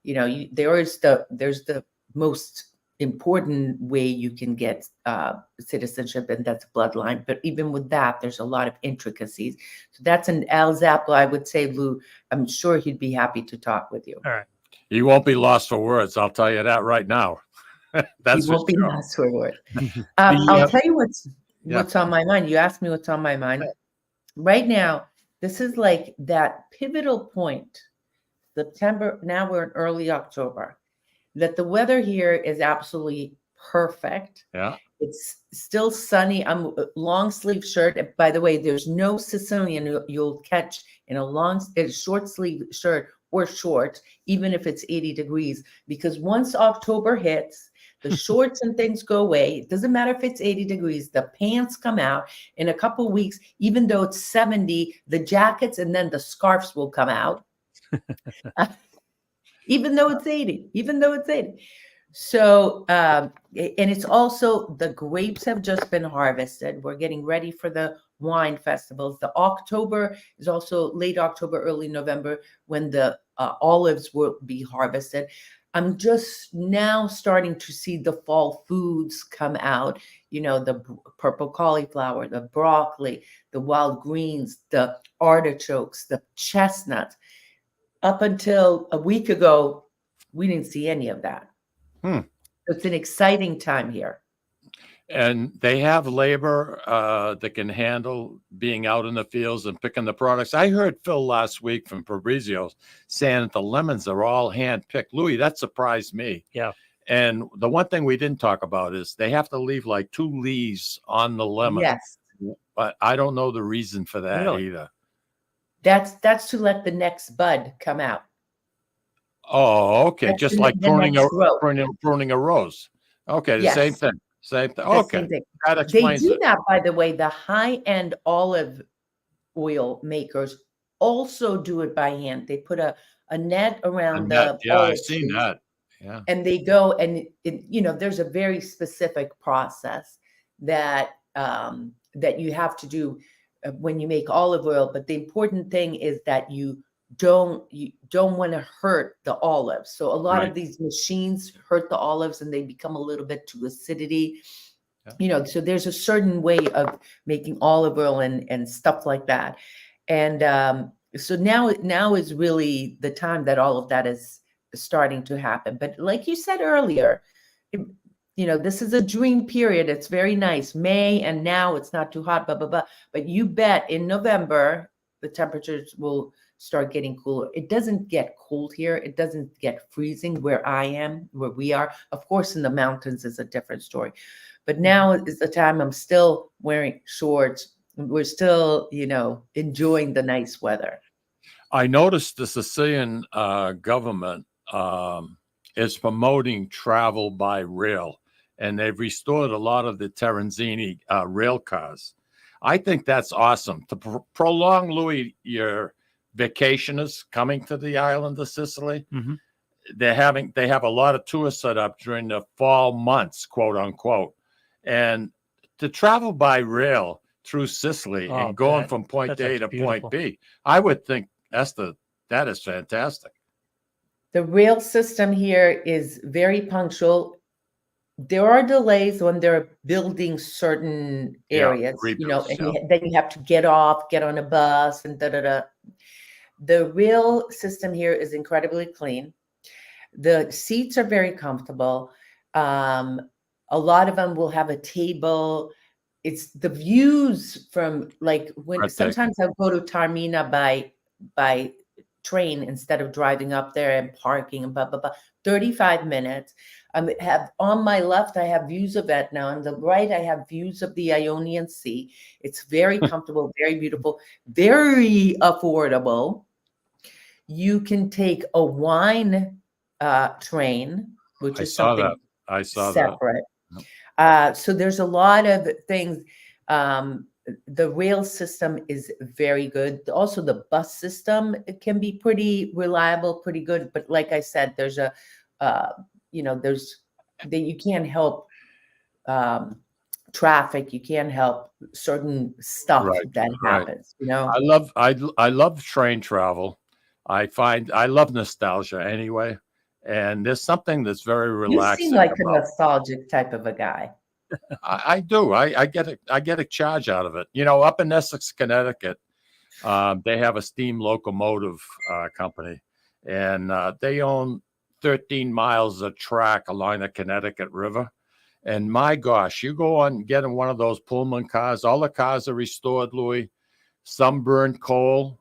There's the most important way you can get citizenship, and that's bloodline. But even with that, there's a lot of intricacies. So that's an Al Zappa, I would say, Lou. I'm sure he'd be happy to talk with you. All right. You won't be lost for words. I'll tell you that right now. That's He for won't be sure. lost for words. The, I'll tell you what's yeah. on my mind. You asked me what's on my mind. Right now, this is like that pivotal point. September, now we're in early October, that the weather here is absolutely perfect. Yeah. It's still sunny. I'm a long sleeve shirt. By the way, there's no Sicilian you'll catch in a short sleeve shirt or shorts, even if it's 80 degrees, because once October hits, the shorts and things go away. It doesn't matter if it's 80 degrees, the pants come out in a couple of weeks, even though it's 70, the jackets and then the scarves will come out. Even though it's 80. So, and it's also, the grapes have just been harvested. We're getting ready for the wine festivals. The October is also late October, early November, when the olives will be harvested. I'm just now starting to see the fall foods come out, the purple cauliflower, the broccoli, the wild greens, the artichokes, the chestnuts. Up until a week ago, we didn't see any of that. It's an exciting time here. And they have labor that can handle being out in the fields and picking the products. I heard Phil last week from Fabrizio's saying that the lemons are all hand-picked. Louis, that surprised me. Yeah. And the one thing we didn't talk about is they have to leave like 2 leaves on the lemon. Yes. But I don't know the reason for that Really? either. That's to let the next bud come out. Oh, okay. That's Just the like next growth. pruning a rose. Okay, the Yes. same thing. Same thing. The Okay. same thing. That They explains do it. that, by the way. The high-end olive oil makers also do it by hand. They put a net around the Yeah, olive I've seen trees, that. Yeah. and they go and there's a very specific process that you have to do when you make olive oil. But the important thing is that you don't want to hurt the olives. So a lot Right. of these machines hurt the olives and they become a little bit too acidity. So there's a certain way of making olive oil and stuff like that. And so now is really the time that all of that is starting to happen. But like you said earlier, this is a dream period. It's very nice. May, and now it's not too hot, blah, blah, blah. But you bet in November, the temperatures will start getting cooler. It doesn't get cold here. It doesn't get freezing where we are. Of course, in the mountains is a different story. But now is the time I'm still wearing shorts. We're still, enjoying the nice weather. I noticed the Sicilian government is promoting travel by rail, and they've restored a lot of the Terenzini rail cars. I think that's awesome to prolong, Louis, your vacationers coming to the island of Sicily. Mhm. They have a lot of tours set up during the fall months, quote unquote, and to travel by rail through Sicily and going from point A to point B, I would think, Esther, that is fantastic. The rail system here is very punctual. There are delays when they're building certain areas, then you have to get off, get on a bus, and da-da-da. The rail system here is incredibly clean. The seats are very comfortable. A lot of them will have a table. It's the views from, like, when sometimes I'll go to Taormina by train instead of driving up there and parking and blah, blah, blah. 35 minutes. Have on my left, I have views of Etna. On the right, I have views of the Ionian Sea. It's very comfortable, very beautiful, very affordable. You can take a wine train, which is something separate. So there's a lot of things. The rail system is very good. Also, the bus system, it can be pretty reliable, pretty good. But like I said, there's you can't help traffic. You can't help certain stuff that happens. I love train travel. I love nostalgia anyway, and there's something that's very relaxing. You seem like a nostalgic type of a guy. I do. I get a charge out of it. Up in Essex, Connecticut, they have a steam locomotive company, and they own 13 miles of track along the Connecticut River. And my gosh, you go on get in one of those Pullman cars. All the cars are restored, Louis. Some burn coal.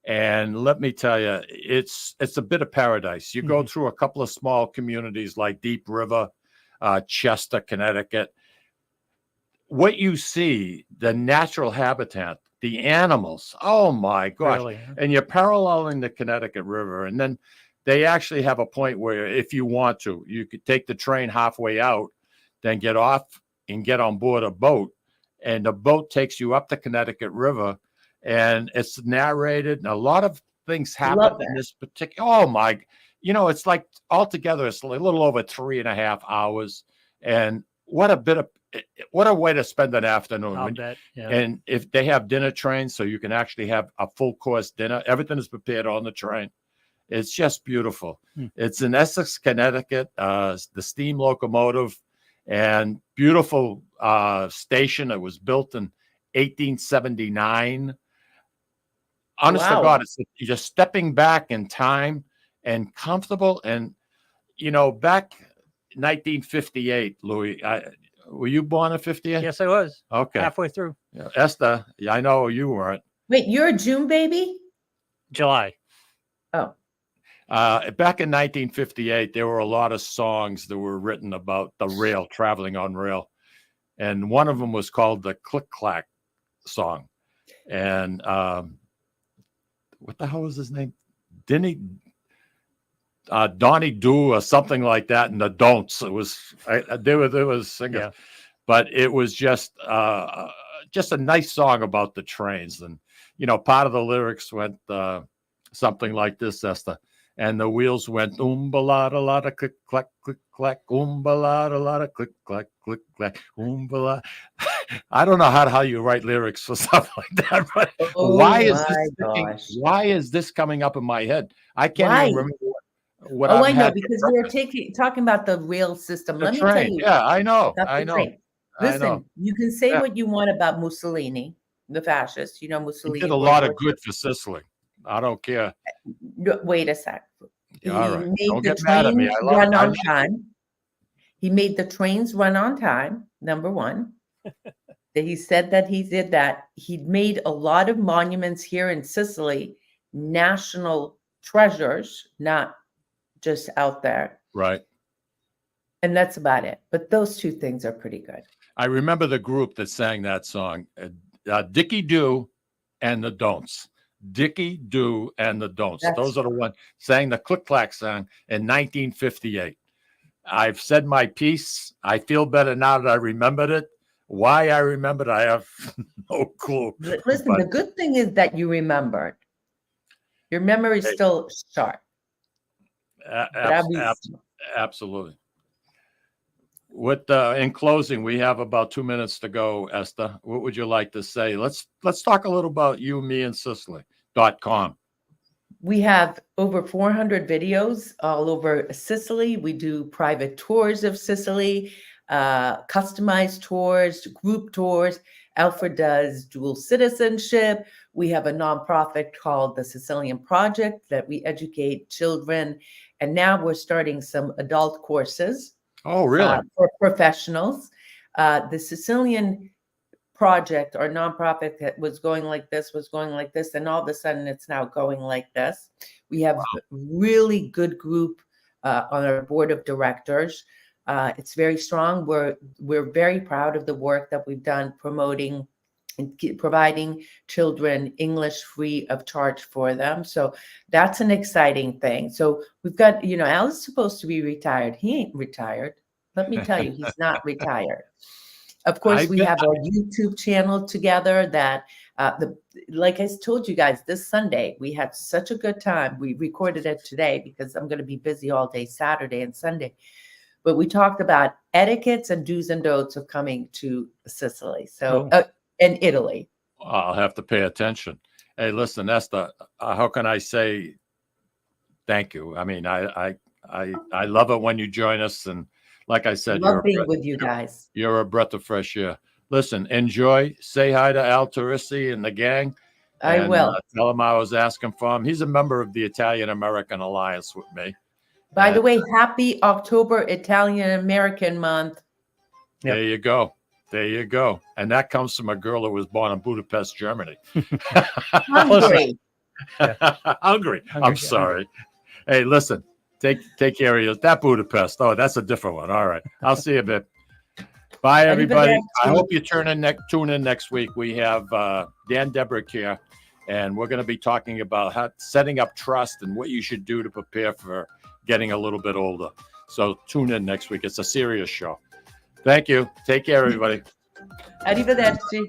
And let me tell you, it's a bit of paradise. You go through a couple of small communities like Deep River, Chester, Connecticut. What you see, the natural habitat, the animals, oh my gosh. Really? And you're paralleling the Connecticut River. And then they actually have a point where if you want to, you could take the train halfway out, then get off and get on board a boat. And the boat takes you up the Connecticut River. And it's narrated, and a lot of things happen in this particular. Oh my, it's like altogether, it's a little over 3.5 hours. And what a way to spend an afternoon. I'll bet, yeah. And if they have dinner trains, so you can actually have a full course dinner, everything is prepared on the train. It's just beautiful. It's in Essex, Connecticut, the steam locomotive, and beautiful station. It was built in 1879. Honest to God, it's just stepping back in time and comfortable. And, back 1958, Louis, were you born in 58? Yes, I was. Okay. Halfway through. Yeah. Esther, I know you weren't. Wait, you're a June baby? July. Oh. Back in 1958, there were a lot of songs that were written about the rail, traveling on rail. And one of them was called the Click Clack song. And what the hell was his name? Donnie Do or something like that, and the Don'ts. It was there was singers, but it was just a nice song about the trains. And part of the lyrics went something like this, Esther. And the wheels went oomba-la-da-la-da, click clack, click clack, oomba-la-da-la-da, click clack, click clack, oomba-la. I don't know how you write lyrics for stuff like that, but why is this coming up in my head? I can't even remember what I know, because we were talking about the rail system. Let me tell you. Yeah, I know. Listen, you can say what you want about Mussolini, the fascist. Mussolini he did a lot of good for Sicily. I don't care. Wait a sec. He right. made the trains run on time. He made the trains run on time, number one. He said that he did that. He made a lot of monuments here in Sicily, national treasures, not just out there. Right. And that's about it. But those two things are pretty good. I remember the group that sang that song, Dickie Do and the Don'ts. Dickie Do and the Don'ts. Those are the ones sang the Click Clack song in 1958. I've said my piece. I feel better now that I remembered it. Why I remembered, I have no clue. Listen, the good thing is that you remembered. Your memory is still sharp. Absolutely. In closing, we have about 2 minutes to go, Eszter. What would you like to say? Let's talk a little about you, me, and Sicily.com. We have over 400 videos all over Sicily. We do private tours of Sicily, customized tours, group tours. Alfred does dual citizenship. We have a nonprofit called the Sicilian Project that we educate children. And now we're starting some adult courses. Oh, really? For professionals. The Sicilian Project or nonprofit that was going like this, and all of a sudden it's now going like this. We have a really good group on our board of directors. It's very strong. We're very proud of the work that we've done promoting and providing children English free of charge for them. So that's an exciting thing. So we've got, Al is supposed to be retired. He ain't retired. Let me tell you, he's not retired. Of course, we have our YouTube channel together that, like I told you guys, this Sunday, we had such a good time. We recorded it today because I'm going to be busy all day Saturday and Sunday. But we talked about etiquettes and do's and don'ts of coming to Sicily. So, and Italy. I'll have to pay attention. Hey, listen, Eszter, how can I say thank you? I mean, I love it when you join us, and like I said, love being with you guys. You're a breath of fresh air. Listen, enjoy. Say hi to Al Turissi and the gang. I will. Tell him I was asking for him. He's a member of the Italian American Alliance with me. By the way, happy October Italian American Month. Yep. There you go. There you go. And that comes from a girl who was born in Budapest, Germany. Hungry. Hungry. I'm sorry. Hey, listen, take care of you. That Budapest. Oh, that's a different one. All right. I'll see you a bit. Bye, everybody. I hope you tune in next week. We have Dan Debrick here, and we're going to be talking about setting up trust and what you should do to prepare for getting a little bit older. So tune in next week. It's a serious show. Thank you. Take care, everybody. Arrivederci.